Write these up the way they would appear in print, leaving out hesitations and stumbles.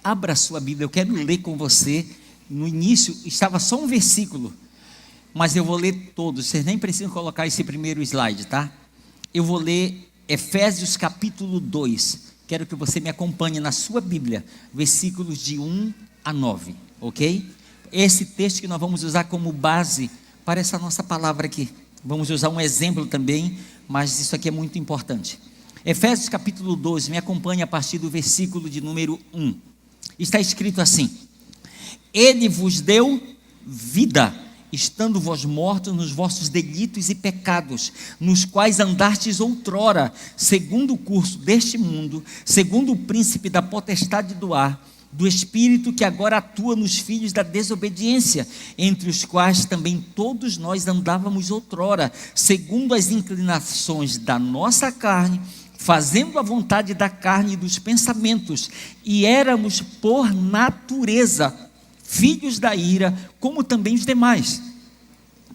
Abra a sua Bíblia, eu quero ler com você. No início estava só um versículo, mas eu vou ler todos. Vocês nem precisam colocar esse primeiro slide, tá? Eu vou ler Efésios capítulo 2. Quero que você me acompanhe na sua Bíblia, versículos de 1 a 9, ok? Esse texto que nós vamos usar como base para essa nossa palavra aqui. Vamos usar um exemplo também, mas isso aqui é muito importante. Efésios capítulo 2, me acompanhe a partir do versículo de número 1. Está escrito assim: Ele vos deu vida, estando vós mortos nos vossos delitos e pecados, nos quais andastes outrora, segundo o curso deste mundo, segundo o príncipe da potestade do ar, do espírito que agora atua nos filhos da desobediência, entre os quais também todos nós andávamos outrora, segundo as inclinações da nossa carne, fazendo a vontade da carne e dos pensamentos, e éramos por natureza filhos da ira, como também os demais.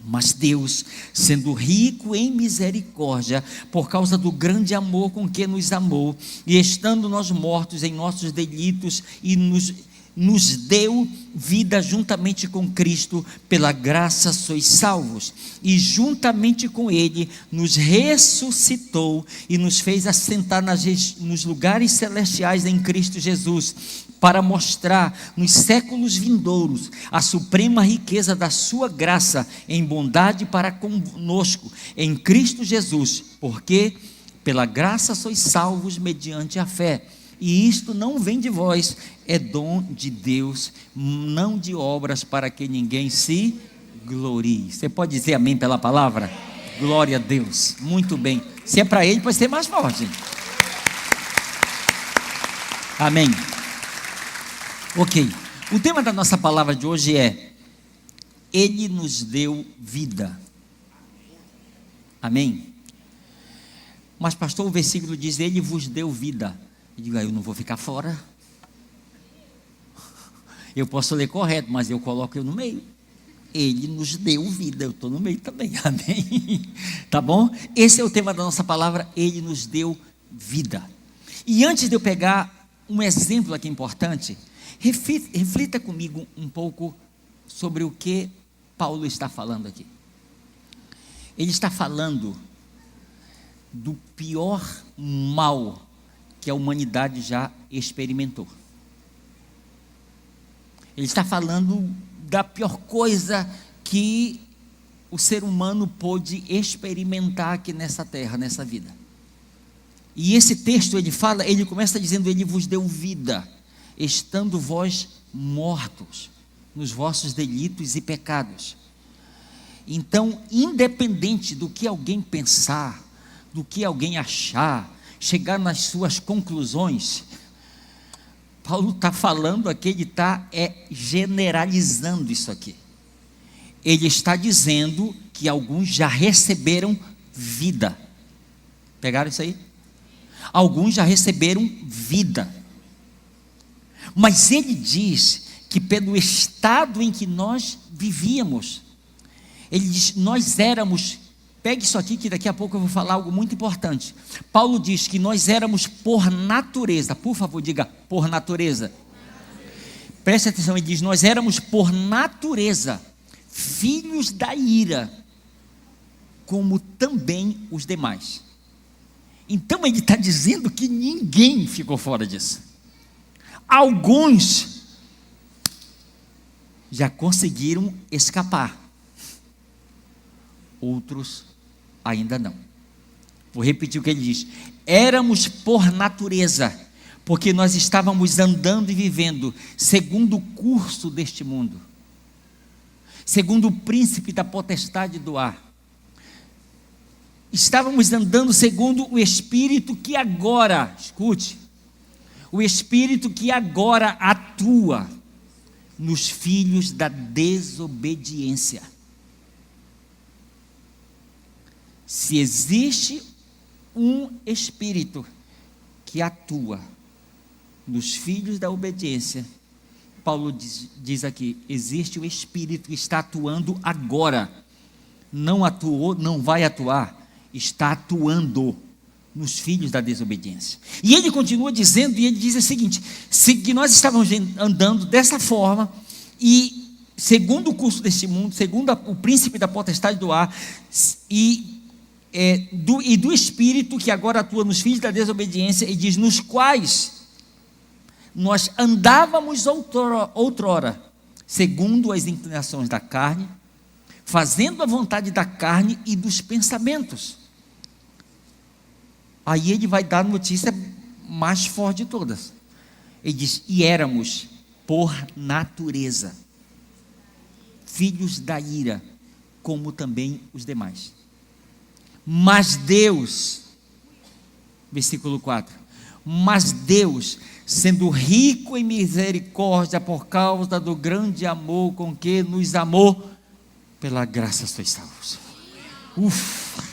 Mas Deus, sendo rico em misericórdia, por causa do grande amor com que nos amou, e estando nós mortos em nossos delitos, e nos deu vida juntamente com Cristo, pela graça sois salvos, e juntamente com Ele nos ressuscitou, e nos fez assentar nos lugares celestiais em Cristo Jesus, para mostrar nos séculos vindouros a suprema riqueza da sua graça em bondade para conosco em Cristo Jesus, porque pela graça sois salvos mediante a fé, e isto não vem de vós, é dom de Deus, não de obras, para que ninguém se glorie. Você pode dizer amém pela palavra? Glória a Deus, muito bem. Se é para Ele, pode ser mais forte. Amém. Ok, o tema da nossa palavra de hoje é: Ele nos deu vida. Amém? Mas pastor, o versículo diz: Ele vos deu vida. Eu digo: eu não vou ficar fora. Eu posso ler correto, mas eu coloco eu no meio. Ele nos deu vida, eu estou no meio também, amém? Tá bom? Esse é o tema da nossa palavra: Ele nos deu vida. E antes de eu pegar um exemplo aqui importante, reflita comigo um pouco sobre o que Paulo está falando aqui. Ele está falando do pior mal que a humanidade já experimentou. Ele está falando da pior coisa que o ser humano pôde experimentar aqui nessa terra, nessa vida. E esse texto ele começa dizendo: Ele vos deu vida, estando vós mortos nos vossos delitos e pecados. Então, independente do que alguém pensar, do que alguém achar, chegar nas suas conclusões, Paulo está falando aqui, ele está generalizando isso aqui. Ele está dizendo que alguns já receberam vida. Pegaram isso aí? Alguns já receberam vida. Mas ele diz que pelo estado em que nós vivíamos, ele diz: nós éramos, pegue isso aqui que daqui a pouco eu vou falar algo muito importante. Paulo diz que nós éramos por natureza, por favor diga por natureza. Preste atenção, ele diz: nós éramos por natureza filhos da ira, como também os demais. Então ele está dizendo que ninguém ficou fora disso. Alguns já conseguiram escapar, outros ainda não. Vou repetir o que ele diz: éramos por natureza, porque nós estávamos andando e vivendo segundo o curso deste mundo, segundo o príncipe da potestade do ar. Estávamos andando segundo o espírito que agora, escute, o espírito que agora atua nos filhos da desobediência. Se existe um espírito que atua nos filhos da obediência, Paulo diz aqui: existe o espírito que está atuando agora. Não atuou, não vai atuar, está atuando nos filhos da desobediência. E ele continua dizendo, e ele diz o seguinte: que nós estávamos andando dessa forma, e segundo o curso deste mundo, segundo o príncipe da potestade do ar, e do espírito que agora atua nos filhos da desobediência, e diz: nos quais nós andávamos outrora, segundo as inclinações da carne, fazendo a vontade da carne e dos pensamentos. Aí ele vai dar a notícia mais forte de todas. Ele diz: e éramos, por natureza, filhos da ira, como também os demais. Mas Deus, versículo 4, mas Deus, sendo rico em misericórdia, por causa do grande amor com que nos amou, pela graça sois salvos. Ufa!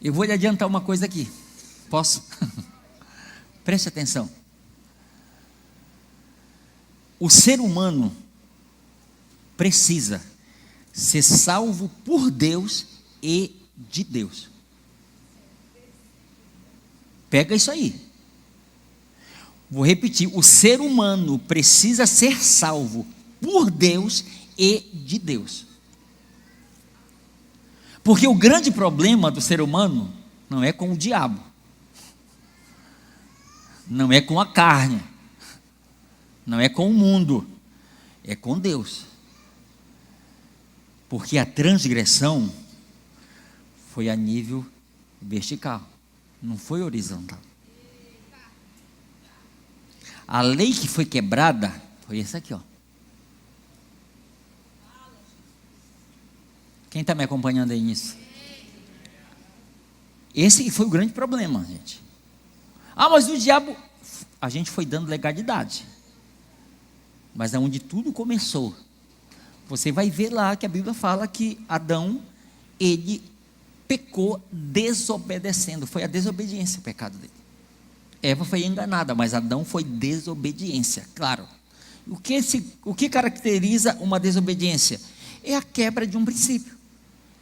Eu vou lhe adiantar uma coisa aqui. Posso? Preste atenção. O ser humano precisa ser salvo por Deus e de Deus. Pega isso aí. Vou repetir: o ser humano precisa ser salvo por Deus e de Deus. Porque o grande problema do ser humano não é com o diabo, não é com a carne, não é com o mundo, é com Deus. Porque a transgressão foi a nível vertical, não foi horizontal. A lei que foi quebrada foi essa aqui, ó. Quem está me acompanhando aí nisso? Esse foi o grande problema, gente. Ah, mas o diabo, a gente foi dando legalidade. Mas é onde tudo começou. Você vai ver lá que a Bíblia fala que Adão, ele pecou desobedecendo. Foi a desobediência o pecado dele. Eva foi enganada, mas Adão foi desobediência, claro. O que caracteriza uma desobediência? É a quebra de um princípio.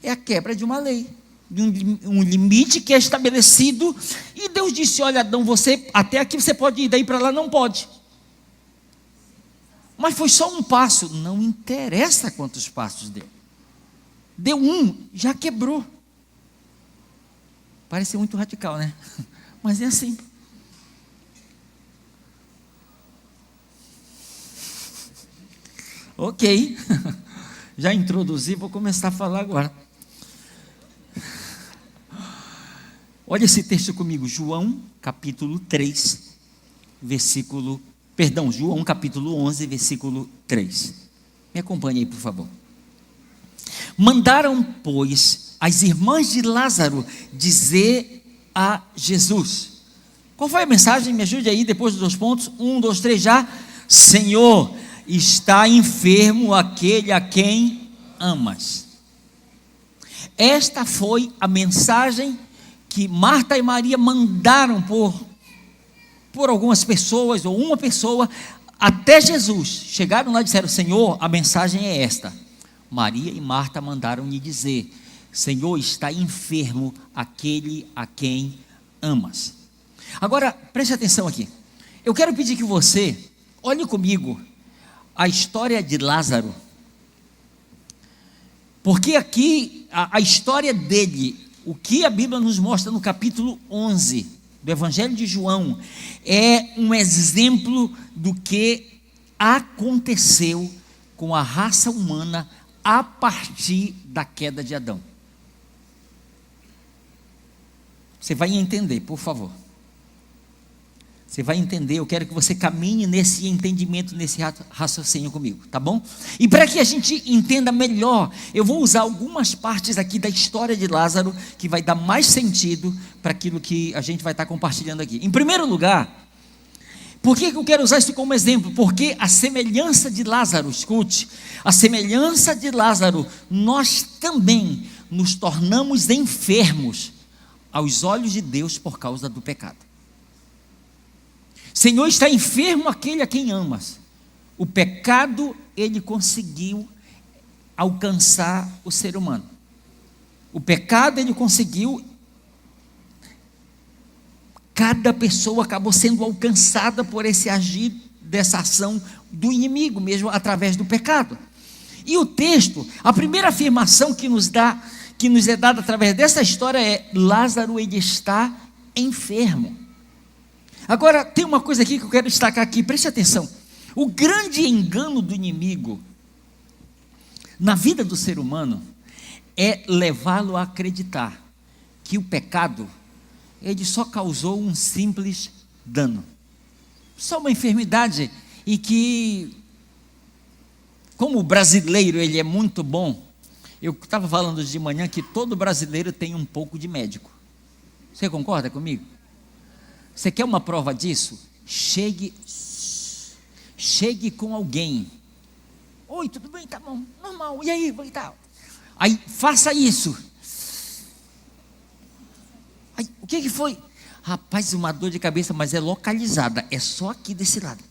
É a quebra de uma lei, de um limite que é estabelecido, e Deus disse: olha, Adão, você, até aqui você pode ir, daí para lá não pode. Mas foi só um passo, não interessa quantos passos deu. Deu um, já quebrou. Parece muito radical, né? Mas é assim. Ok, já introduzi, vou começar a falar agora. Olha esse texto comigo, João capítulo 3, João capítulo 11, versículo 3. Me acompanhe aí, por favor. Mandaram, pois, as irmãs de Lázaro dizer a Jesus. Qual foi a mensagem? Me ajude aí, depois dos 2 pontos. 1, 2, 3 já. Senhor, está enfermo aquele a quem amas. Esta foi a mensagem que Marta e Maria mandaram por algumas pessoas, ou uma pessoa, até Jesus. Chegaram lá e disseram: Senhor, a mensagem é esta. Maria e Marta mandaram lhe dizer: Senhor, está enfermo aquele a quem amas. Agora, preste atenção aqui. Eu quero pedir que você olhe comigo a história de Lázaro, porque aqui a história dele, o que a Bíblia nos mostra no capítulo 11 do Evangelho de João, é um exemplo do que aconteceu com a raça humana a partir da queda de Adão. Você vai entender, por favor. Você vai entender, eu quero que você caminhe nesse entendimento, nesse raciocínio comigo, tá bom? E para que a gente entenda melhor, eu vou usar algumas partes aqui da história de Lázaro, que vai dar mais sentido para aquilo que a gente vai estar compartilhando aqui. Em primeiro lugar, por que eu quero usar isso como exemplo? Porque a semelhança de Lázaro, escute, a semelhança de Lázaro, nós também nos tornamos enfermos aos olhos de Deus por causa do pecado. Senhor, está enfermo aquele a quem amas. O pecado, ele conseguiu alcançar o ser humano. O pecado ele conseguiu. Cada pessoa acabou sendo alcançada por esse agir dessa ação do inimigo, mesmo através do pecado. E o texto, a primeira afirmação que nos é dada através dessa história é: Lázaro, ele está enfermo. Agora, tem uma coisa aqui que eu quero destacar aqui, preste atenção. O grande engano do inimigo na vida do ser humano é levá-lo a acreditar que o pecado, ele só causou um simples dano, só uma enfermidade, e que, como o brasileiro ele é muito bom, eu estava falando de manhã que todo brasileiro tem um pouco de médico. Você concorda comigo? Você quer uma prova disso? Chegue com alguém. Oi, tudo bem? Tá bom, normal. E aí, e tal. Aí, faça isso. Aí, o que foi? Rapaz, uma dor de cabeça, mas é localizada. É só aqui desse lado.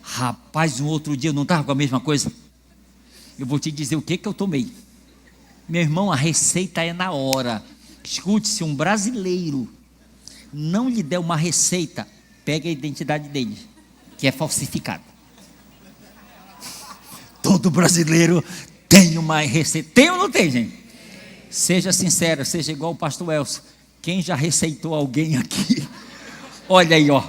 Rapaz, um outro dia eu não estava com a mesma coisa. Eu vou te dizer o que eu tomei. Meu irmão, a receita é na hora. Escute, se um brasileiro não lhe der uma receita, pegue a identidade dele, que é falsificada. Todo brasileiro tem uma receita. Tem ou não tem, gente? Seja sincero, seja igual o pastor Elcio. Quem já receitou alguém aqui? Olha aí, ó.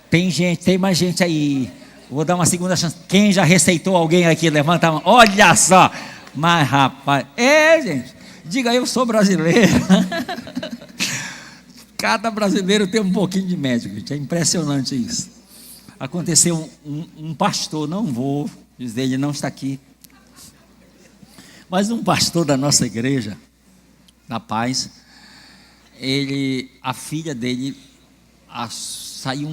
Tem mais gente aí. Vou dar uma segunda chance. Quem já receitou alguém aqui? Levanta a mão. Olha só. Mas, rapaz, gente, diga: eu sou brasileiro. Cada brasileiro tem um pouquinho de médico, gente. É impressionante isso. Aconteceu um pastor, não vou dizer, ele não está aqui, mas um pastor da nossa igreja, da Paz, a filha dele, saiu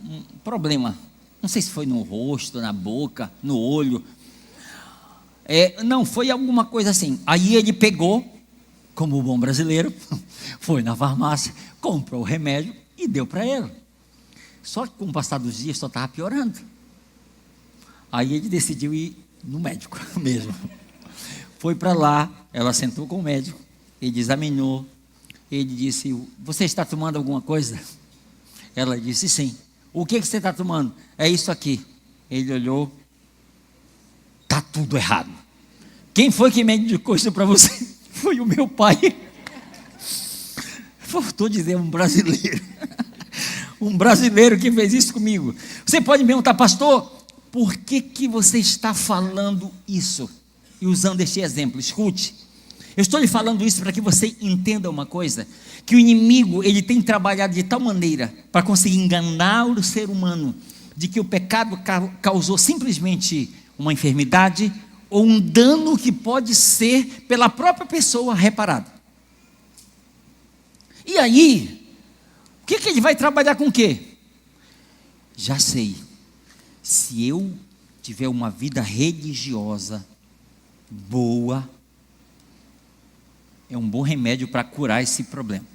um problema, não sei se foi no rosto, na boca, no olho, não, foi alguma coisa assim. Aí ele pegou, como bom brasileiro, foi na farmácia, comprou o remédio e deu para ela. Só que com o passar dos dias só estava piorando. Aí ele decidiu ir no médico mesmo. Foi para lá, ela sentou com o médico, ele examinou, ele disse: você está tomando alguma coisa? Ela disse: sim. O que você está tomando? É isso aqui. Ele olhou: está tudo errado. Quem foi que me indicou isso para você? Foi o meu pai. Faltou dizer um brasileiro. Um brasileiro que fez isso comigo. Você pode me perguntar: pastor, por que você está falando isso? E usando este exemplo, escute. Eu estou lhe falando isso para que você entenda uma coisa, que o inimigo, ele tem trabalhado de tal maneira para conseguir enganar o ser humano, de que o pecado causou simplesmente uma enfermidade ou um dano que pode ser pela própria pessoa reparado. E aí, o que ele vai trabalhar com o quê? Já sei, se eu tiver uma vida religiosa boa, é um bom remédio para curar esse problema.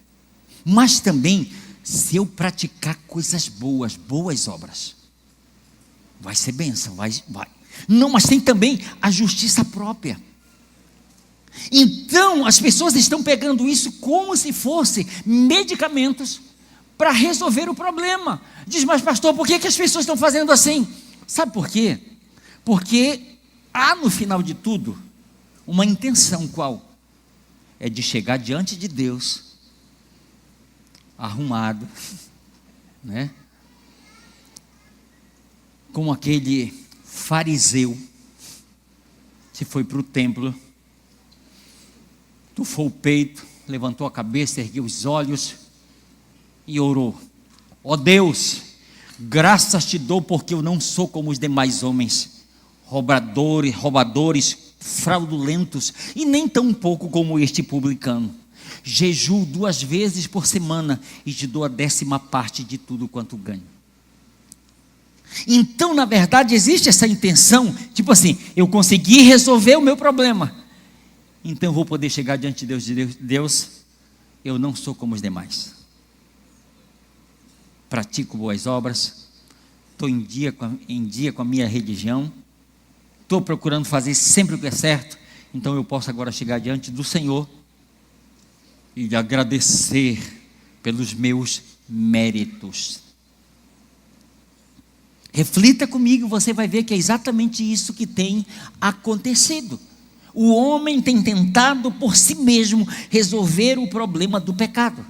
Mas também, se eu praticar coisas boas obras, vai ser bênção, vai. Não, mas tem também a justiça própria. Então, as pessoas estão pegando isso como se fosse medicamentos para resolver o problema. Diz: mas pastor, por que as pessoas estão fazendo assim? Sabe por quê? Porque há no final de tudo uma intenção. Qual? É de chegar diante de Deus arrumado, né? Como aquele fariseu que foi para o templo, tufou o peito, levantou a cabeça, ergueu os olhos e orou: ó Deus, graças te dou porque eu não sou como os demais homens, roubadores, fraudulentos, e nem tão pouco como este publicano. Jejuo 2 vezes por semana e te dou a 10ª parte de tudo quanto ganho. Então, na verdade, existe essa intenção, tipo assim: eu consegui resolver o meu problema, então eu vou poder chegar diante de Deus, eu não sou como os demais. Pratico boas obras, estou em dia com a minha religião, estou procurando fazer sempre o que é certo, então eu posso agora chegar diante do Senhor e agradecer pelos meus méritos. Reflita comigo, você vai ver que é exatamente isso que tem acontecido. O homem tem tentado por si mesmo resolver o problema do pecado.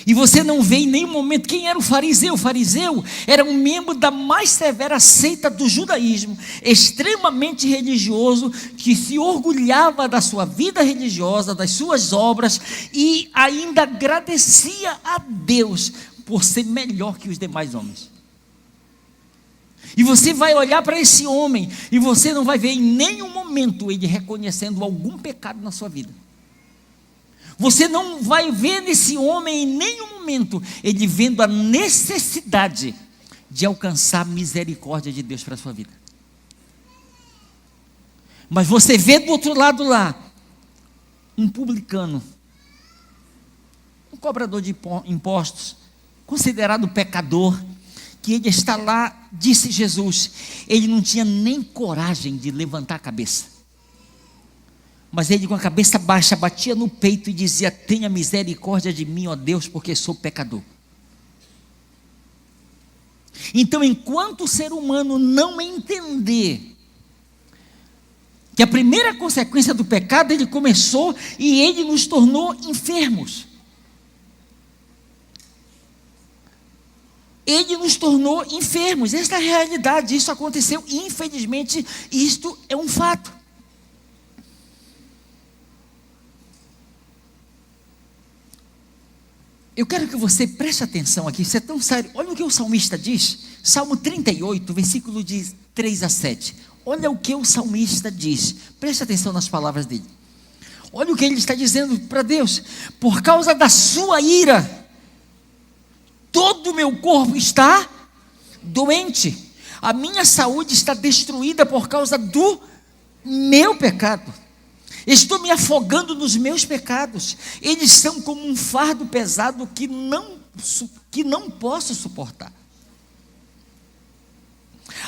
E você não vê em nenhum momento quem era o fariseu. O fariseu era um membro da mais severa seita do judaísmo, extremamente religioso, que se orgulhava da sua vida religiosa, das suas obras, e ainda agradecia a Deus por ser melhor que os demais homens. E você vai olhar para esse homem e você não vai ver em nenhum momento ele reconhecendo algum pecado na sua vida. Você não vai ver nesse homem em nenhum momento ele vendo a necessidade de alcançar a misericórdia de Deus para a sua vida. Mas você vê do outro lado lá um publicano, um cobrador de impostos, considerado pecador, que ele está lá, disse Jesus, ele não tinha nem coragem de levantar a cabeça, mas ele com a cabeça baixa, batia no peito e dizia: tenha misericórdia de mim, ó Deus, porque sou pecador. Então, enquanto o ser humano não entender que a primeira consequência do pecado, ele começou e ele nos tornou enfermos. Ele nos tornou enfermos. Esta é a realidade, isso aconteceu, infelizmente, isto é um fato. Eu quero que você preste atenção aqui, isso é tão sério. Olha o que o salmista diz, Salmo 38, versículo de 3 a 7. Olha o que o salmista diz, preste atenção nas palavras dele. Olha o que ele está dizendo para Deus: por causa da sua ira, todo o meu corpo está doente, a minha saúde está destruída por causa do meu pecado. Estou me afogando nos meus pecados, eles são como um fardo pesado que não posso suportar.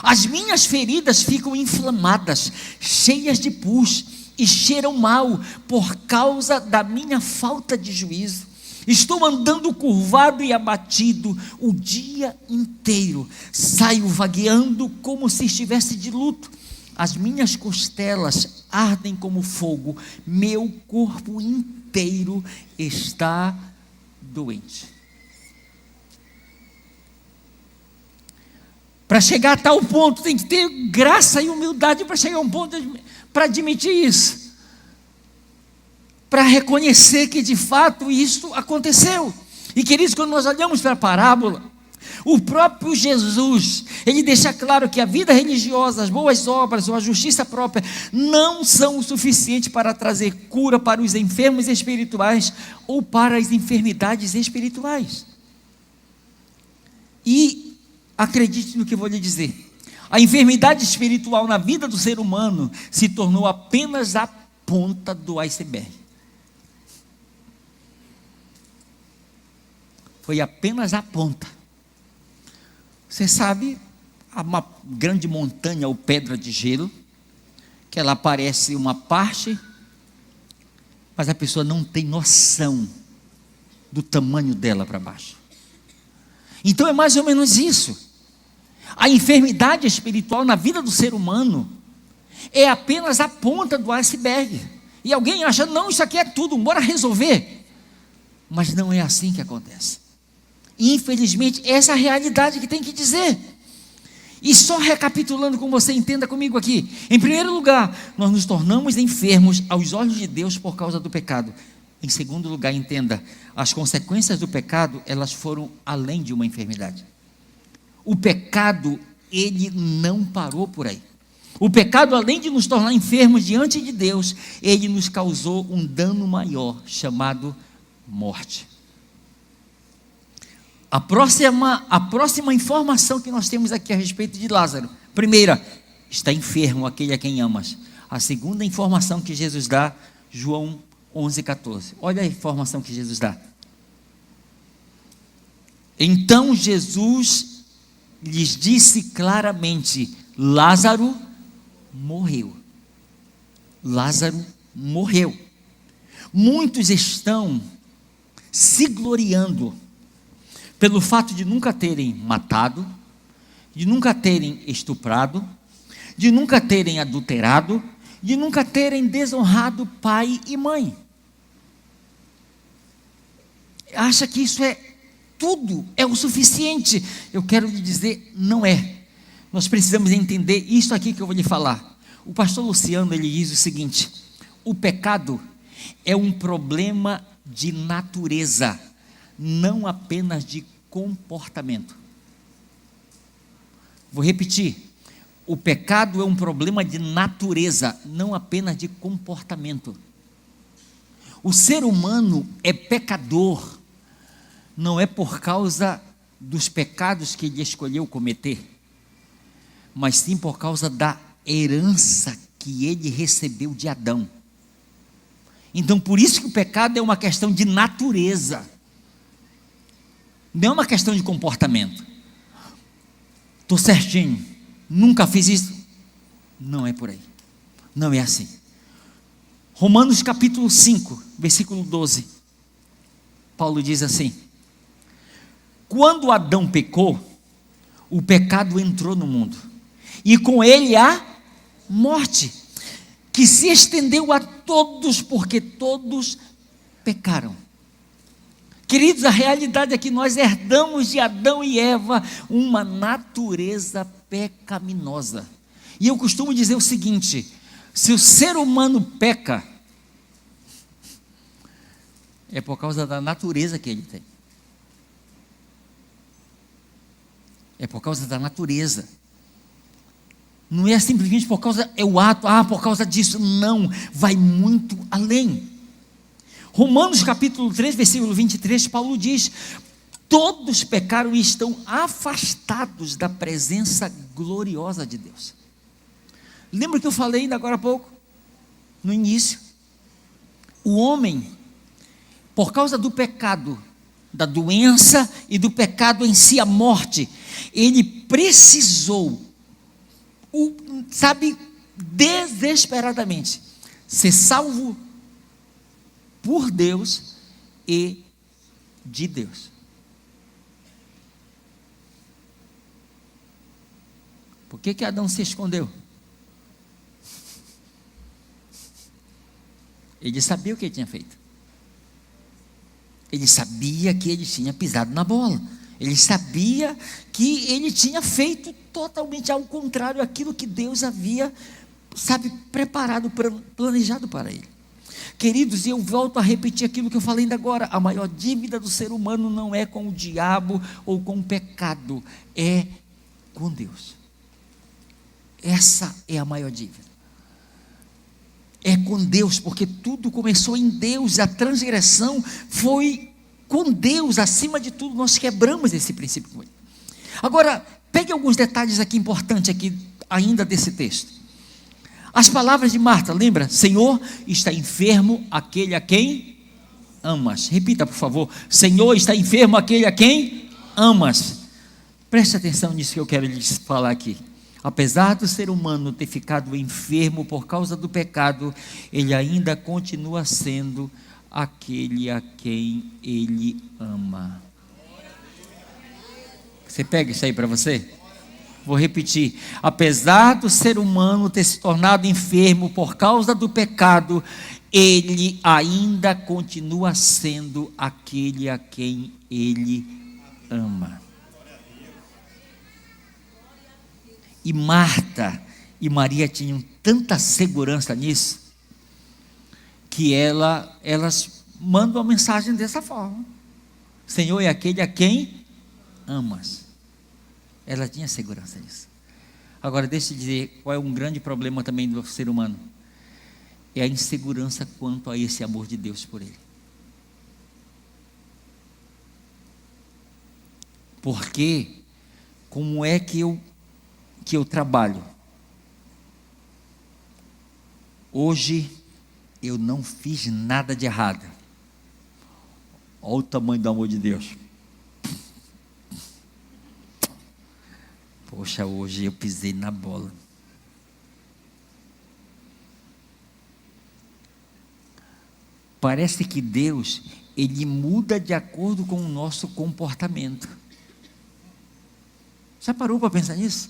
As minhas feridas ficam inflamadas, cheias de pus, e cheiram mal por causa da minha falta de juízo. Estou andando curvado e abatido o dia inteiro, saio vagueando como se estivesse de luto. As minhas costelas ardem como fogo, meu corpo inteiro está doente. Para chegar a tal ponto, tem que ter graça e humildade para chegar a um ponto para admitir isso, para reconhecer que de fato isso aconteceu. E queridos, quando nós olhamos para a parábola, o próprio Jesus, ele deixa claro que a vida religiosa, as boas obras ou a justiça própria não são o suficiente para trazer cura para os enfermos espirituais ou para as enfermidades espirituais. E acredite no que eu vou lhe dizer, a enfermidade espiritual na vida do ser humano se tornou apenas a ponta do iceberg. Foi apenas a ponta. Você sabe, há uma grande montanha ou pedra de gelo, que ela parece uma parte, mas a pessoa não tem noção do tamanho dela para baixo. Então é mais ou menos isso. A enfermidade espiritual na vida do ser humano é apenas a ponta do iceberg. E alguém acha, não, isso aqui é tudo, bora resolver. Mas não é assim que acontece. Infelizmente, essa é a realidade que tem que dizer. E só recapitulando com você, entenda comigo aqui. Em primeiro lugar, nós nos tornamos enfermos aos olhos de Deus por causa do pecado. Em segundo lugar, entenda, as consequências do pecado, elas foram além de uma enfermidade. O pecado, ele não parou por aí. O pecado, além de nos tornar enfermos diante de Deus, ele nos causou um dano maior, chamado morte. A próxima informação que nós temos aqui a respeito de Lázaro. Primeira, está enfermo aquele a quem amas. A segunda informação que Jesus dá, João 11,14. Olha a informação que Jesus dá. Então Jesus lhes disse claramente: Lázaro morreu. Lázaro morreu. Muitos estão se gloriando pelo fato de nunca terem matado, de nunca terem estuprado, de nunca terem adulterado, de nunca terem desonrado pai e mãe. Acha que isso é tudo, é o suficiente. Eu quero lhe dizer, não é. Nós precisamos entender isso aqui que eu vou lhe falar. O pastor Luciano, ele diz o seguinte: o pecado é um problema de natureza, não apenas de comportamento. Vou repetir: o pecado é um problema de natureza, não apenas de comportamento. O ser humano é pecador, não é por causa dos pecados que ele escolheu cometer, mas sim por causa da herança que ele recebeu de Adão. Então, por isso que o pecado é uma questão de natureza, não é uma questão de comportamento. Estou certinho, nunca fiz isso. Não é por aí, não é assim. Romanos capítulo 5, versículo 12, Paulo diz assim: quando Adão pecou, o pecado entrou no mundo, e com ele a morte, que se estendeu a todos, porque todos pecaram. Queridos, a realidade é que nós herdamos de Adão e Eva uma natureza pecaminosa. E eu costumo dizer o seguinte: se o ser humano peca, é por causa da natureza que ele tem. É por causa da natureza. Não é simplesmente por causa, é o ato, por causa disso. Não, vai muito além. Romanos capítulo 3, versículo 23, Paulo diz: todos pecaram e estão afastados da presença gloriosa de Deus. Lembra que eu falei ainda agora há pouco, no início? O homem, por causa do pecado, da doença e do pecado em si, a morte, ele precisou, desesperadamente, ser salvo por Deus e de Deus. Por que Adão se escondeu? Ele sabia o que ele tinha feito. Ele sabia que ele tinha pisado na bola. Ele sabia que ele tinha feito totalmente ao contrário daquilo que Deus havia, preparado, planejado para ele. Queridos, e eu volto a repetir aquilo que eu falei ainda agora: a maior dívida do ser humano não é com o diabo ou com o pecado, é com Deus. Essa é a maior dívida. É com Deus, porque tudo começou em Deus, a transgressão foi com Deus, acima de tudo nós quebramos esse princípio com ele. Agora, pegue alguns detalhes aqui importantes aqui ainda desse texto. As palavras de Marta, lembra? Senhor, está enfermo aquele a quem amas. Repita, por favor: Senhor, está enfermo aquele a quem amas. Preste atenção nisso que eu quero lhes falar aqui. Apesar do ser humano ter ficado enfermo por causa do pecado, ele ainda continua sendo aquele a quem ele ama. Você pega isso aí para você? Vou repetir: apesar do ser humano ter se tornado enfermo por causa do pecado, ele ainda continua sendo aquele a quem ele ama. E Marta e Maria tinham tanta segurança nisso, que elas mandam uma mensagem dessa forma: Senhor é aquele a quem amas. Ela tinha segurança nisso. Agora, deixa eu dizer qual é um grande problema também do ser humano: é a insegurança quanto a esse amor de Deus por ele. Porque como é que eu trabalho? Hoje eu não fiz nada de errado. Olha o tamanho do amor de Deus. Poxa, hoje eu pisei na bola. Parece que Deus, Ele muda de acordo com o nosso comportamento. Já parou para pensar nisso?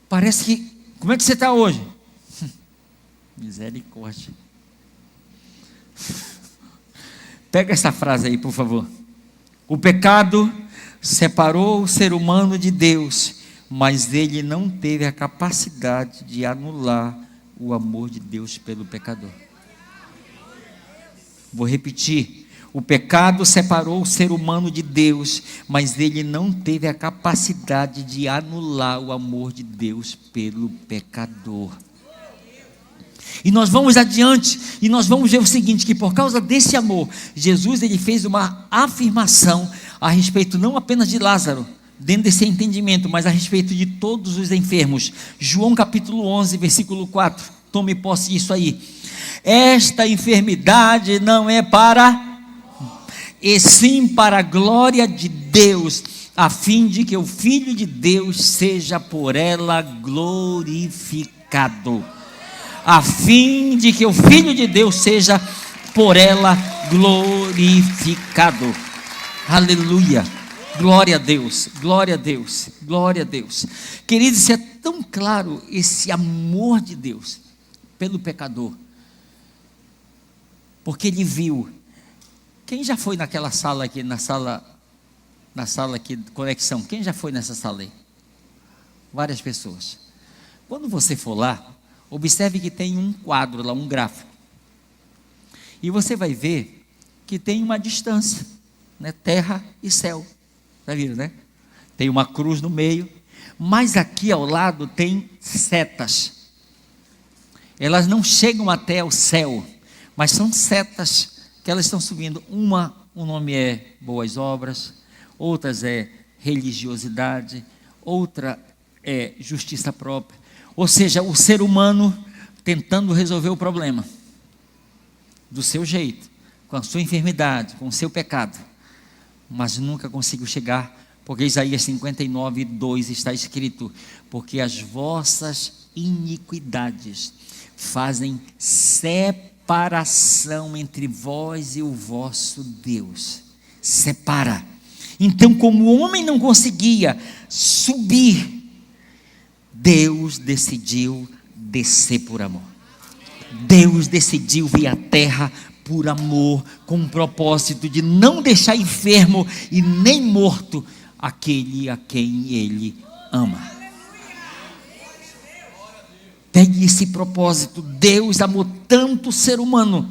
Parece que... Como é que você está hoje? Misericórdia. Pega essa frase aí, por favor. O pecado separou o ser humano de Deus, mas ele não teve a capacidade de anular o amor de Deus pelo pecador. Vou repetir. O pecado separou o ser humano de Deus, mas ele não teve a capacidade de anular o amor de Deus pelo pecador. E nós vamos adiante, e nós vamos ver o seguinte, que por causa desse amor, Jesus ele fez uma afirmação a respeito não apenas de Lázaro, dentro desse entendimento, mas a respeito de todos os enfermos. João capítulo 11, versículo 4, tome posse disso aí. Esta enfermidade não é e sim para a glória de Deus, a fim de que o Filho de Deus seja por ela glorificado. A fim de que o Filho de Deus seja por ela glorificado. Aleluia. Glória a Deus, glória a Deus, glória a Deus. Queridos, isso é tão claro, esse amor de Deus pelo pecador. Porque ele viu. Quem já foi naquela sala aqui, na sala aqui de conexão? Quem já foi nessa sala aí? Várias pessoas. Quando você for lá, observe que tem um quadro lá, um gráfico. E você vai ver que tem uma distância, né? Terra e céu. Já viram, né? Tem uma cruz no meio, mas aqui ao lado tem setas. Elas não chegam até o céu, mas são setas que elas estão subindo. Uma, o nome é boas obras, outras é religiosidade, outra é justiça própria. Ou seja, o ser humano tentando resolver o problema do seu jeito, com a sua enfermidade, com o seu pecado, mas nunca conseguiu chegar, porque Isaías 59, 2 está escrito: porque as vossas iniquidades fazem separação entre vós e o vosso Deus. Separa. Então, como o homem não conseguia subir, Deus decidiu descer por amor. Deus decidiu vir à terra por amor, com o propósito de não deixar enfermo e nem morto aquele a quem Ele ama. Pegue esse propósito. Deus amou tanto o ser humano,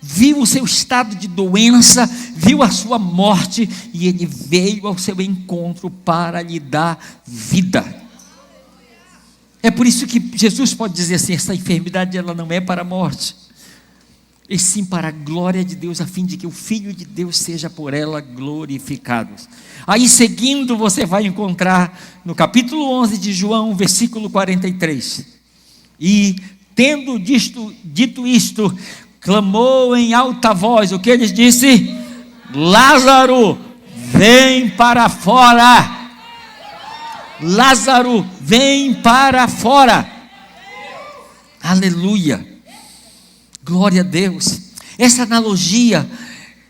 viu o seu estado de doença, viu a sua morte, e Ele veio ao seu encontro para lhe dar vida. É por isso que Jesus pode dizer assim: essa enfermidade ela não é para a morte, e sim para a glória de Deus, a fim de que o Filho de Deus seja por ela glorificado. Aí seguindo você vai encontrar no capítulo 11 de João, versículo 43. E tendo dito isto, clamou em alta voz. O que ele disse? Lázaro, vem para fora. Lázaro, vem para fora. Aleluia. Glória a Deus. Essa analogia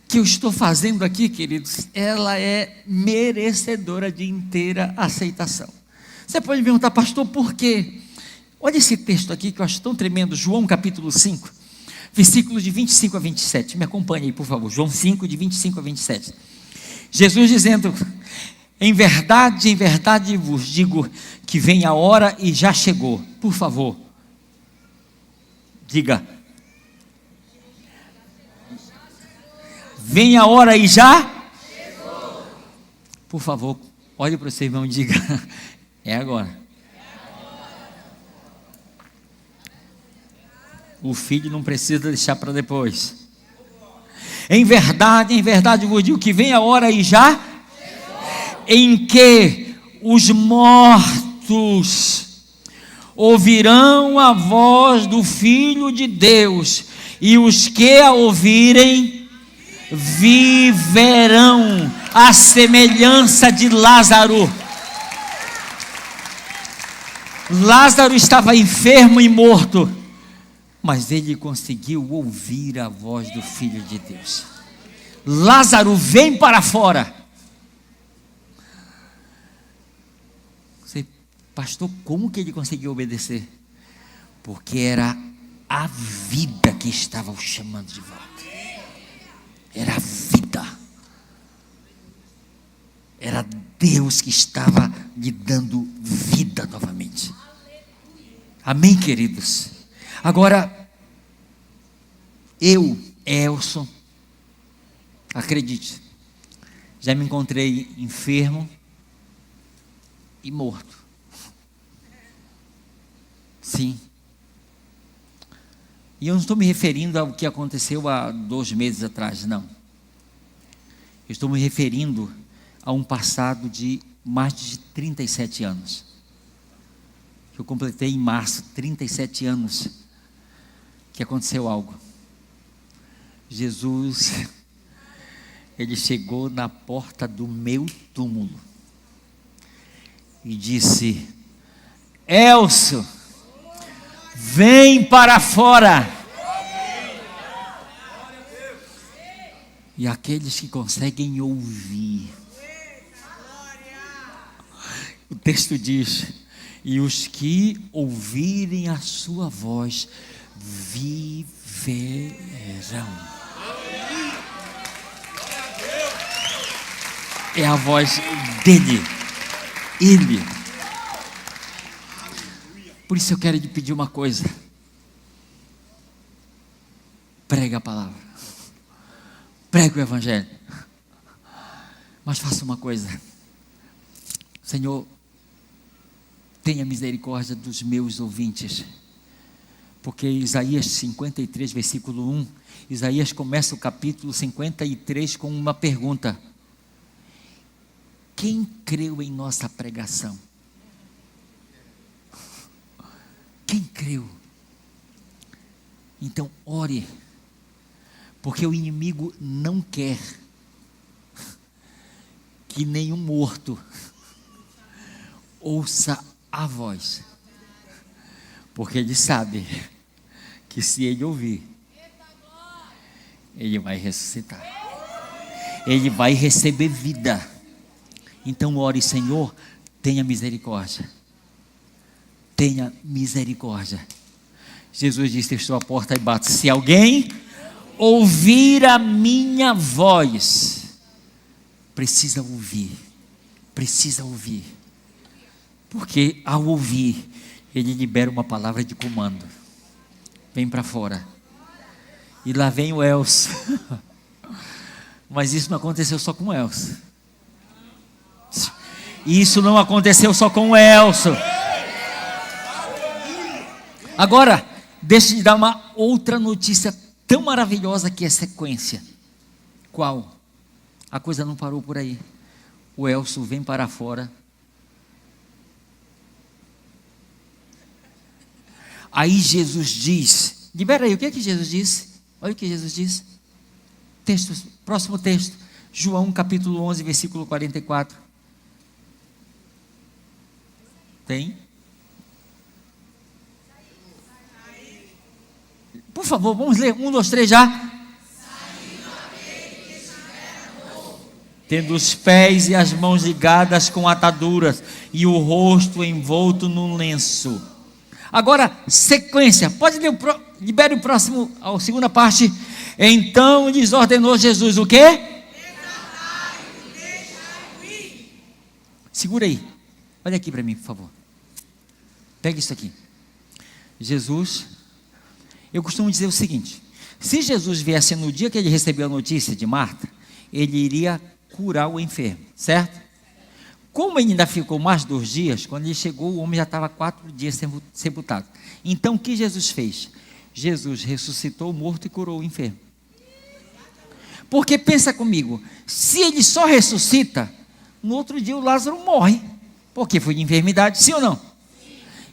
que eu estou fazendo aqui, queridos, ela é merecedora de inteira aceitação. Você pode me perguntar: pastor, por quê? Olha esse texto aqui que eu acho tão tremendo. João capítulo 5, versículos de 25 a 27. Me acompanhe aí, por favor. João 5, de 25 a 27. Jesus dizendo: em verdade vos digo que vem a hora e já chegou. Por favor, diga: vem a hora e já chegou. Por favor, olhe para o seu irmão e diga: é agora. O filho não precisa deixar para depois. Em verdade vos digo que vem a hora e já chegou, em que os mortos ouvirão a voz do Filho de Deus, e os que a ouvirem viverão. À semelhança de Lázaro. Lázaro estava enfermo e morto, mas ele conseguiu ouvir a voz do Filho de Deus. Lázaro, vem para fora. Você, pastor, como que ele conseguiu obedecer? Porque era a vida que estava o chamando de volta. Era a vida. Era Deus que estava lhe dando vida novamente. Amém, queridos? Agora, eu, Elson, acredite, já me encontrei enfermo e morto. Sim. E eu não estou me referindo ao que aconteceu há 2 meses atrás, não. Eu estou me referindo a um passado de mais de 37 anos. Eu completei em março 37 anos que aconteceu algo. Jesus, ele chegou na porta do meu túmulo e disse: Elcio, vem para fora. E aqueles que conseguem ouvir, o texto diz: e os que ouvirem a sua voz viverão. É a voz dele, ele. Por isso eu quero lhe pedir uma coisa: prega a palavra, prega o evangelho, mas faça uma coisa: Senhor, tenha misericórdia dos meus ouvintes, porque Isaías 53, versículo 1, Isaías começa o capítulo 53 com uma pergunta: quem creu em nossa pregação? Quem creu? Então ore, porque o inimigo não quer que nenhum morto ouça a voz, porque ele sabe que se ele ouvir, ele vai ressuscitar, ele vai receber vida. Então ore: Senhor, tenha misericórdia, tenha misericórdia. Jesus disse: estou à porta e bato. Se alguém ouvir a minha voz, precisa ouvir, porque ao ouvir, ele libera uma palavra de comando: vem para fora. E lá vem o Elcio. Mas isso não aconteceu só com o Elcio. Isso não aconteceu só com o Elcio. Agora, deixa eu te dar uma outra notícia tão maravilhosa que é sequência. Qual? A coisa não parou por aí. O Elcio vem para fora. Aí Jesus diz, libera aí, o que é que Jesus disse? Olha o que Jesus diz. Texto, próximo texto, João capítulo 11, versículo 44. Tem? Por favor, vamos ler, 1, 2, 3 já. Tendo os pés e as mãos ligadas com ataduras e o rosto envolto num lenço. Agora, sequência, pode ler, libere o próximo, a segunda parte. Então lhes ordenou Jesus o quê? Segura aí, olha aqui para mim, por favor. Pega isso aqui. Jesus, eu costumo dizer o seguinte: se Jesus viesse no dia que ele recebeu a notícia de Marta, ele iria curar o enfermo, certo? Como ele ainda ficou mais 2 dias, quando ele chegou, o homem já estava 4 dias sepultado. Então o que Jesus fez? Jesus ressuscitou o morto e curou o enfermo. Porque pensa comigo, se ele só ressuscita, no outro dia o Lázaro morre, porque foi de enfermidade, sim ou não?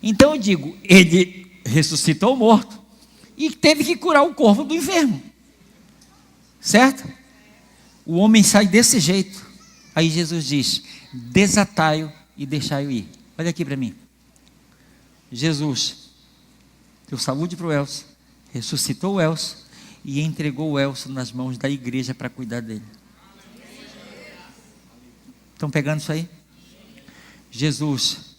Então eu digo, ele ressuscitou o morto e teve que curar o corpo do enfermo, certo? O homem sai desse jeito. Aí Jesus diz: desatai-o e deixai-o ir. Olha aqui para mim. Jesus deu saúde para o Elcio, ressuscitou o Elcio e entregou o Elcio nas mãos da igreja para cuidar dele. Estão pegando isso aí? Jesus,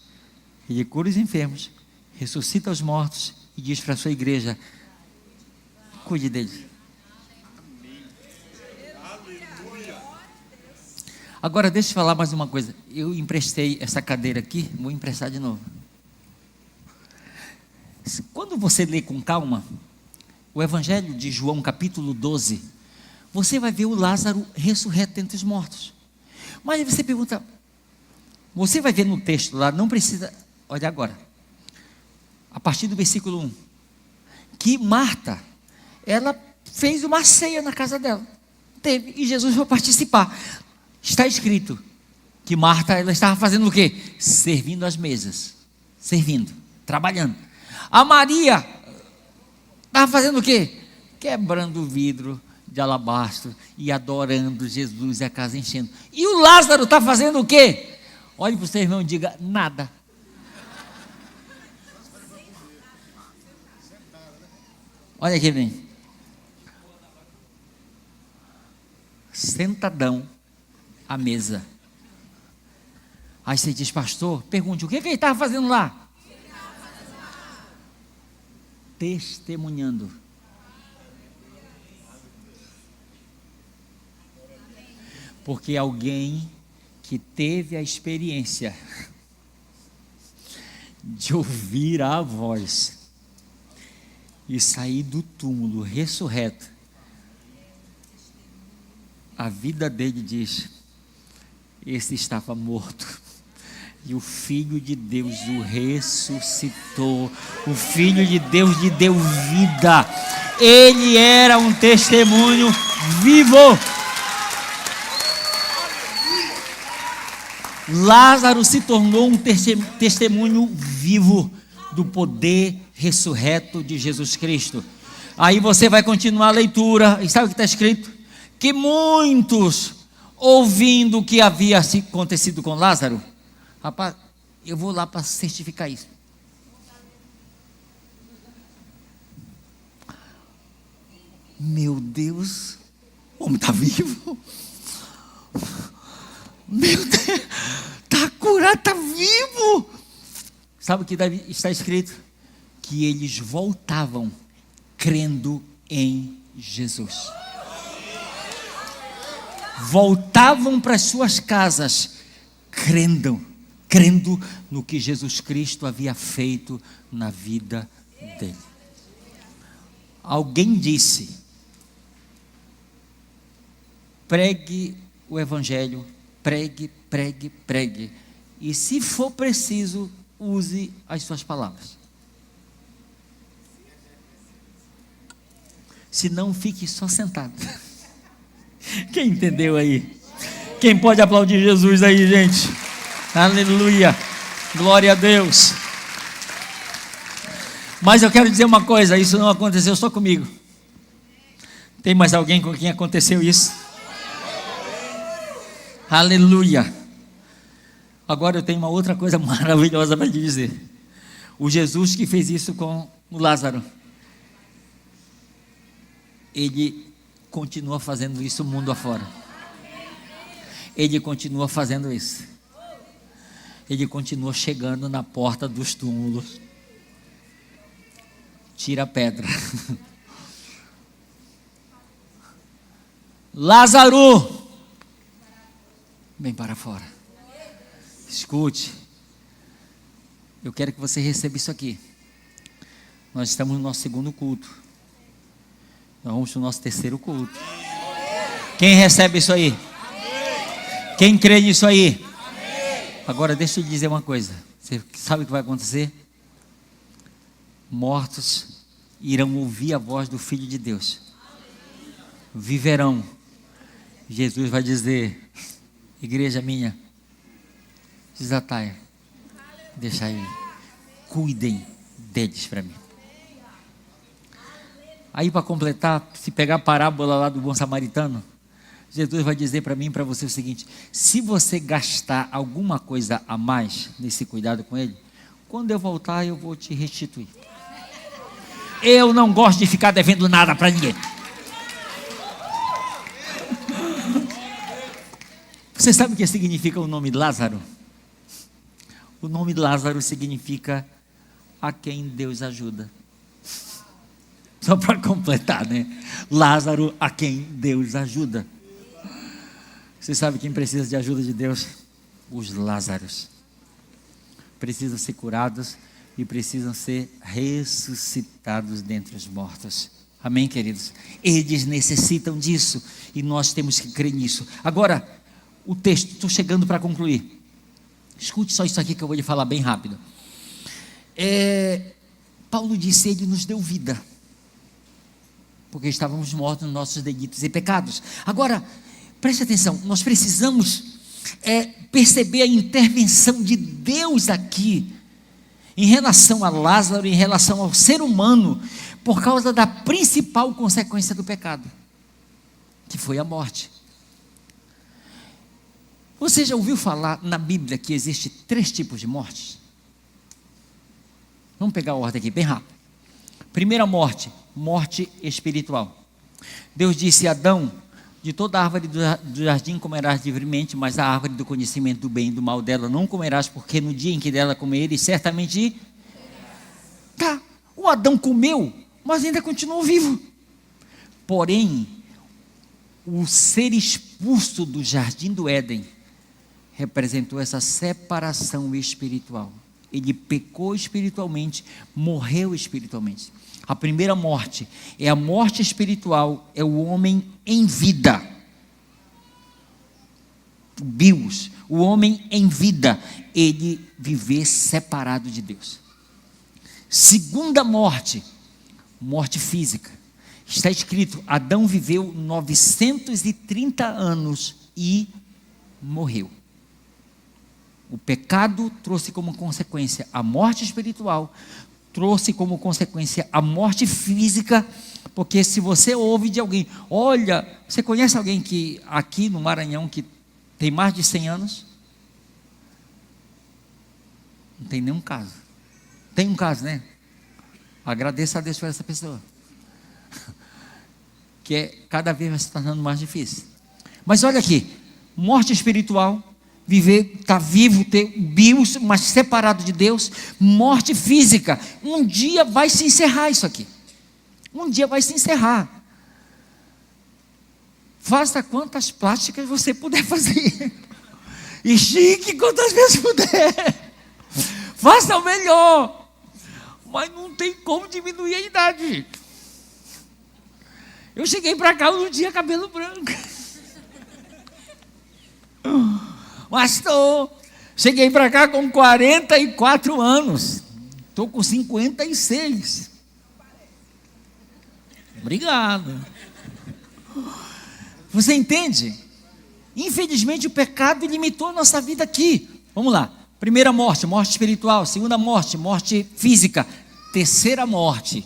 ele cura os enfermos, ressuscita os mortos e diz para a sua igreja: cuide deles. Agora deixa eu falar mais uma coisa. Eu emprestei essa cadeira aqui, vou emprestar de novo. Quando você lê com calma o Evangelho de João capítulo 12, você vai ver o Lázaro ressurreto entre os mortos. Mas aí você pergunta, você vai ver no texto lá, não precisa, olha agora, a partir do versículo 1, que Marta, ela fez uma ceia na casa dela, teve, e Jesus foi participar. Está escrito que Marta, ela estava fazendo o quê? Servindo as mesas, servindo, trabalhando. A Maria estava fazendo o quê? Quebrando o vidro de alabastro e adorando Jesus e a casa enchendo. E o Lázaro está fazendo o quê? Olhe para o seu irmão e diga: nada. Olha aqui, bem. Sentadão à mesa. Aí você diz: pastor, pergunte, o que ele estava fazendo lá? Testemunhando. Porque alguém que teve a experiência de ouvir a voz e sair do túmulo ressurreto, a vida dele diz: esse estava morto e o Filho de Deus o ressuscitou, o Filho de Deus lhe deu vida, ele era um testemunho vivo. Lázaro se tornou um testemunho vivo do poder ressurreto de Jesus Cristo. Aí você vai continuar a leitura, e sabe o que está escrito? Que muitos, ouvindo o que havia acontecido com Lázaro, rapaz, eu vou lá para certificar isso. Meu Deus, o homem está vivo. Meu Deus, está curado, está vivo. Sabe o que está escrito? Que eles voltavam crendo em Jesus. Voltavam para as suas casas crendo no que Jesus Cristo havia feito na vida dele. Alguém disse: pregue o Evangelho, pregue, pregue, pregue, e se for preciso, use as suas palavras. Se não, fique só sentado. Quem entendeu aí? Quem pode aplaudir Jesus aí, gente? Aleluia, glória a Deus. Mas eu quero dizer uma coisa, isso não aconteceu só comigo. Tem mais alguém com quem aconteceu isso? Aleluia. Agora eu tenho uma outra coisa maravilhosa para te dizer. O Jesus que fez isso com o Lázaro, ele continua fazendo isso mundo afora. Ele continua fazendo isso. Ele continua chegando na porta dos túmulos. Tira a pedra. Lázaro, vem para fora. Escute. Eu quero que você receba isso aqui. Nós estamos no nosso segundo culto. Nós vamos para o nosso terceiro culto. Quem recebe isso aí? Quem crê nisso aí? Agora deixa eu te dizer uma coisa. Você sabe o que vai acontecer? Mortos irão ouvir a voz do Filho de Deus. Viverão. Jesus vai dizer: igreja minha, desataia, deixa aí, cuidem deles para mim. Aí, para completar, se pegar a parábola lá do bom samaritano, Jesus vai dizer para mim e para você o seguinte: se você gastar alguma coisa a mais nesse cuidado com ele, quando eu voltar eu vou te restituir. Eu não gosto de ficar devendo nada para ninguém. Você sabe o que significa o nome Lázaro? O nome Lázaro significa a quem Deus ajuda. Só para completar, né? Lázaro, a quem Deus ajuda. Você sabe quem precisa de ajuda de Deus? Os Lázaros. Precisam ser curados e precisam ser ressuscitados dentre os mortos. Amém, queridos? Eles necessitam disso e nós temos que crer nisso. Agora, o texto, estou chegando para concluir. Escute só isso aqui que eu vou lhe falar bem rápido. Paulo disse: Ele nos deu vida, porque estávamos mortos nos nossos delitos e pecados. Agora, preste atenção, nós precisamos perceber a intervenção de Deus aqui, em relação a Lázaro, em relação ao ser humano, por causa da principal consequência do pecado, que foi a morte. Você já ouviu falar na Bíblia que existe 3 tipos de mortes? Vamos pegar a ordem aqui, bem rápido. Primeira morte, morte espiritual. Deus disse a Adão: de toda a árvore do jardim comerás livremente, mas a árvore do conhecimento do bem e do mal dela não comerás, porque no dia em que dela comeres, certamente... Tá, o Adão comeu, mas ainda continuou vivo. Porém, o ser expulso do jardim do Éden representou essa separação espiritual. Ele pecou espiritualmente, morreu espiritualmente. A primeira morte é a morte espiritual, é o homem em vida. Bios, o homem em vida, ele viver separado de Deus. Segunda morte, morte física. Está escrito: Adão viveu 930 anos e morreu. O pecado trouxe como consequência a morte espiritual, trouxe como consequência a morte física, porque se você ouve de alguém, olha, você conhece alguém que aqui no Maranhão que tem mais de 100 anos? Não tem nenhum caso. Tem um caso, né? Agradeço a Deus por essa pessoa, que cada vez vai se tornando mais difícil. Mas olha aqui, morte espiritual, viver, estar vivo, ter bios, mas separado de Deus. Morte física, um dia vai se encerrar isso aqui. Um dia vai se encerrar. Faça quantas plásticas você puder fazer. Estique quantas vezes puder. Faça o melhor. Mas não tem como diminuir a idade. Eu cheguei para cá, eu não tinha cabelo branco. Pastor, cheguei para cá com 44 anos. Estou com 56. Obrigado. Você entende? Infelizmente o pecado limitou a nossa vida aqui. Vamos lá. Primeira morte, morte espiritual. Segunda morte, morte física. Terceira morte,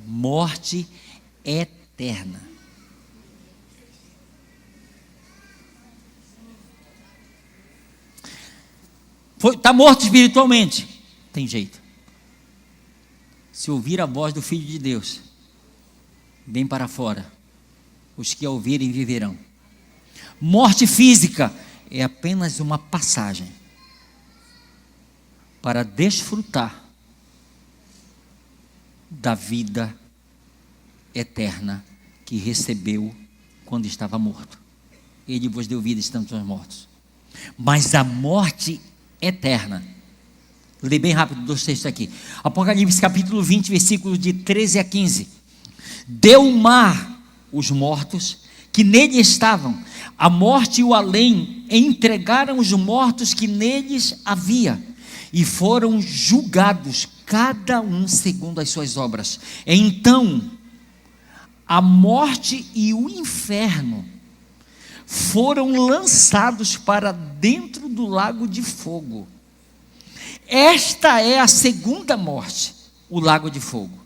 morte eterna. Está morto espiritualmente? Tem jeito. Se ouvir a voz do Filho de Deus, vem para fora. Os que a ouvirem viverão. Morte física é apenas uma passagem para desfrutar da vida eterna que recebeu quando estava morto. Ele vos deu vida estando os mortos. Mas a morte eterna, lê bem rápido 2 textos aqui. Apocalipse capítulo 20, versículos de 13 a 15. Deu o mar os mortos que nele estavam, a morte e o além entregaram os mortos que neles havia, e foram julgados cada um segundo as suas obras. Então a morte e o inferno foram lançados para dentro do lago de fogo. Esta é a segunda morte, o lago de fogo.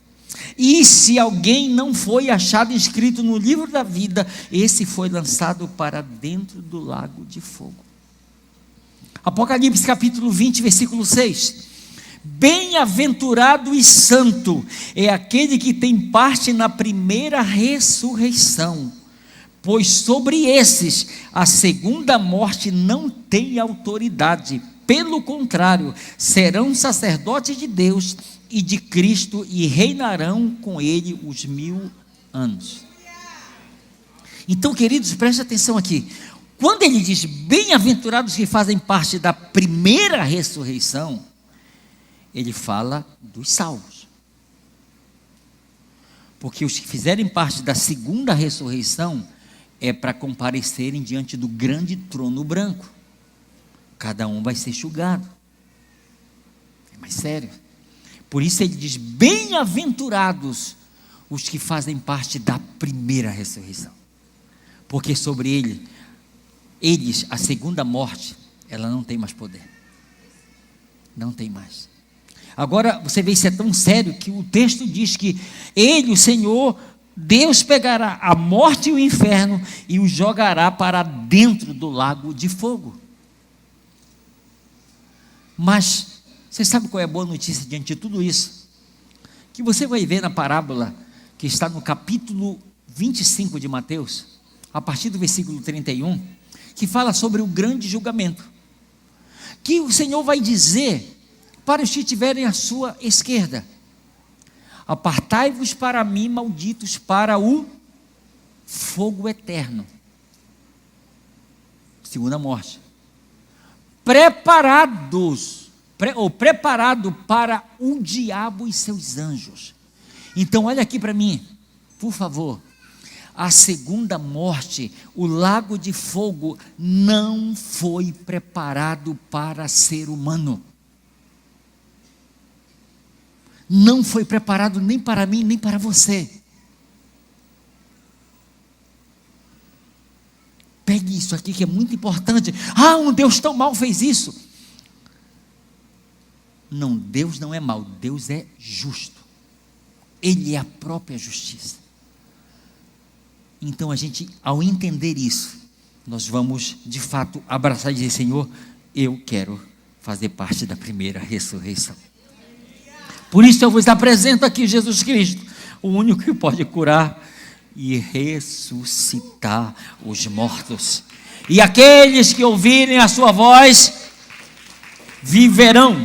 E se alguém não foi achado inscrito no livro da vida, esse foi lançado para dentro do lago de fogo. Apocalipse capítulo 20, versículo 6. Bem-aventurado e santo é aquele que tem parte na primeira ressurreição, pois sobre esses a segunda morte não tem autoridade. Pelo contrário, serão sacerdotes de Deus e de Cristo e reinarão com ele os 1000 anos. Então, queridos, preste atenção aqui. Quando ele diz bem-aventurados que fazem parte da primeira ressurreição, ele fala dos salvos. Porque os que fizerem parte da segunda ressurreição é para comparecerem diante do grande trono branco. Cada um vai ser julgado. É mais sério. Por isso ele diz: bem-aventurados os que fazem parte da primeira ressurreição. Porque sobre eles, a segunda morte, ela não tem mais poder. Não tem mais. Agora, você vê, isso é tão sério que o texto diz que ele, o Senhor, Deus pegará a morte e o inferno e os jogará para dentro do lago de fogo. Mas, você sabe qual é a boa notícia diante de tudo isso? Que você vai ver na parábola que está no capítulo 25 de Mateus, a partir do versículo 31, que fala sobre o grande julgamento. Que o Senhor vai dizer para os que estiverem à sua esquerda: apartai-vos para mim, malditos, para o fogo eterno. Segunda morte. Preparado para o diabo e seus anjos. Então olha aqui para mim, por favor. A segunda morte, o lago de fogo, não foi preparado para ser humano. Não foi preparado nem para mim, nem para você. Pegue isso aqui que é muito importante. Ah, um Deus tão mau fez isso. Não, Deus não é mau, Deus é justo. Ele é a própria justiça. Então a gente, ao entender isso, nós vamos de fato abraçar e dizer: Senhor, eu quero fazer parte da primeira ressurreição. Por isso eu vos apresento aqui Jesus Cristo, o único que pode curar e ressuscitar os mortos. E aqueles que ouvirem a sua voz viverão.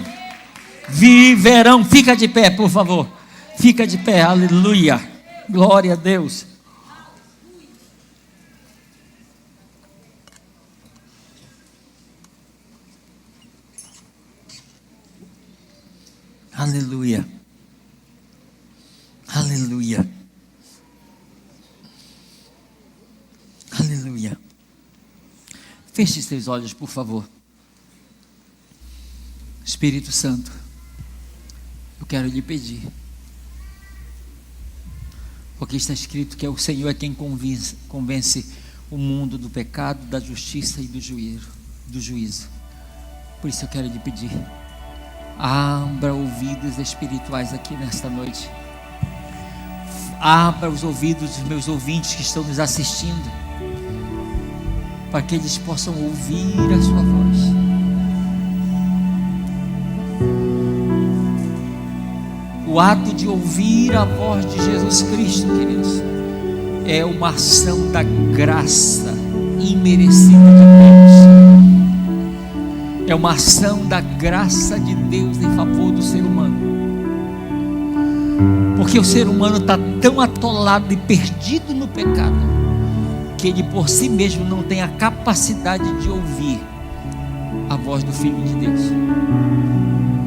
Viverão. Fica de pé, por favor. Fica de pé. Aleluia. Glória a Deus. Aleluia. Aleluia. Aleluia. Feche seus olhos, por favor. Espírito Santo, eu quero lhe pedir, porque está escrito que é o Senhor é quem convence o mundo do pecado, da justiça e do juízo. Por isso eu quero lhe pedir: abra ouvidos espirituais aqui nesta noite. Abra os ouvidos dos meus ouvintes que estão nos assistindo, para que eles possam ouvir a sua voz. O ato de ouvir a voz de Jesus Cristo, queridos, é uma ação da graça imerecida de Deus. É uma ação da graça de Deus em favor do ser humano. Porque o ser humano está tão atolado e perdido no pecado, que ele por si mesmo não tem a capacidade de ouvir a voz do Filho de Deus.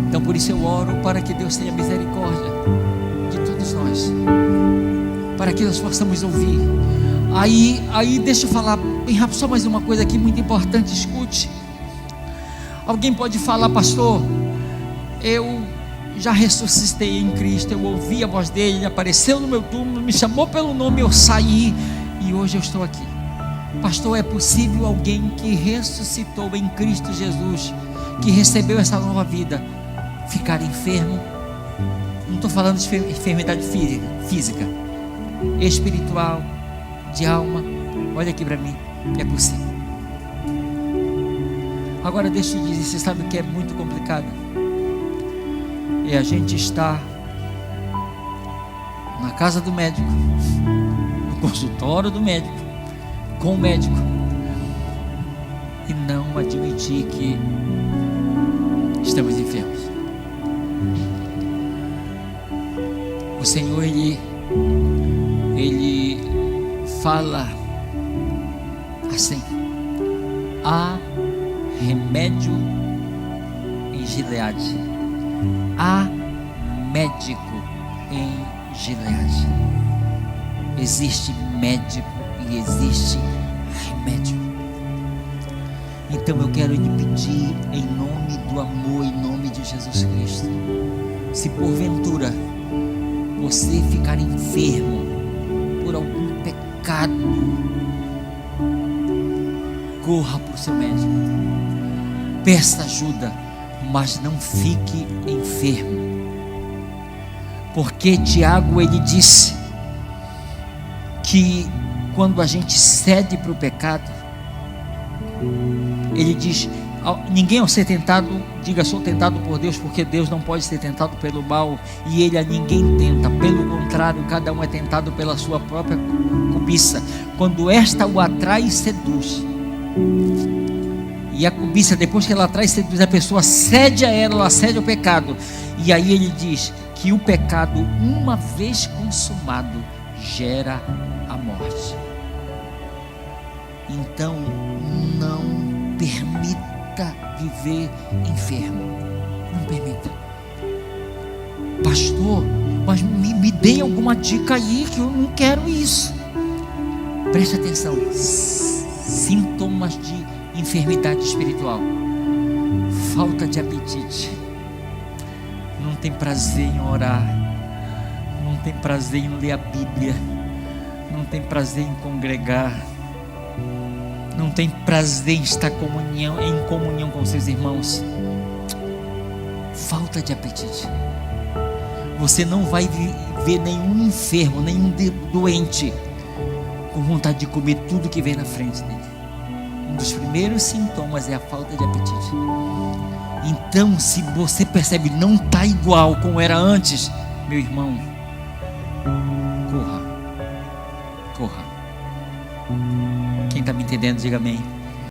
Então por isso eu oro para que Deus tenha misericórdia de todos nós, para que nós possamos ouvir. Aí deixa eu falar bem rápido, só mais uma coisa aqui muito importante, escute. Alguém pode falar: pastor, eu já ressuscitei em Cristo, eu ouvi a voz dele, ele apareceu no meu túmulo, me chamou pelo nome, eu saí e hoje eu estou aqui. Pastor, é possível alguém que ressuscitou em Cristo Jesus, que recebeu essa nova vida, ficar enfermo? Não estou falando de enfermidade física, espiritual, de alma. Olha aqui para mim, é possível. Agora deixa eu dizer, você sabe o que é muito complicado? é a gente estar na casa do médico, no consultório do médico, com o médico, e não admitir que estamos enfermos. O Senhor, Ele fala assim: há remédio em Gileade, há médico em Gileade. Existe médico e existe remédio. Então eu quero lhe pedir, em nome do amor, em nome de Jesus Cristo, se porventura você ficar enfermo por algum pecado, corra para o seu médico, peça ajuda, mas não fique enfermo, porque Tiago, ele disse que quando a gente cede para o pecado, ele diz: ninguém ao ser tentado, diga sou tentado por Deus, porque Deus não pode ser tentado pelo mal, e ele a ninguém tenta, pelo contrário, cada um é tentado pela sua própria cobiça, quando esta o atrai e seduz. E a cobiça, depois que ela atrai e seduz, a pessoa cede a ela cede ao pecado, e aí ele diz que o pecado, uma vez consumado, gera a morte. Então não permita viver enfermo. Não permita. Pastor, mas me dê alguma dica aí, que eu não quero isso. Preste atenção. Sintomas de enfermidade espiritual: falta de apetite, não tem prazer em orar, não tem prazer em ler a Bíblia, não tem prazer em congregar, não tem prazer em estar em comunhão com seus irmãos. Falta de apetite. Você não vai ver nenhum enfermo, nenhum doente com vontade de comer tudo que vem na frente dele. Um dos primeiros sintomas é a falta de apetite. Então, se você percebe não está igual como era antes, meu irmão, corra. Quem está me entendendo, diga amém.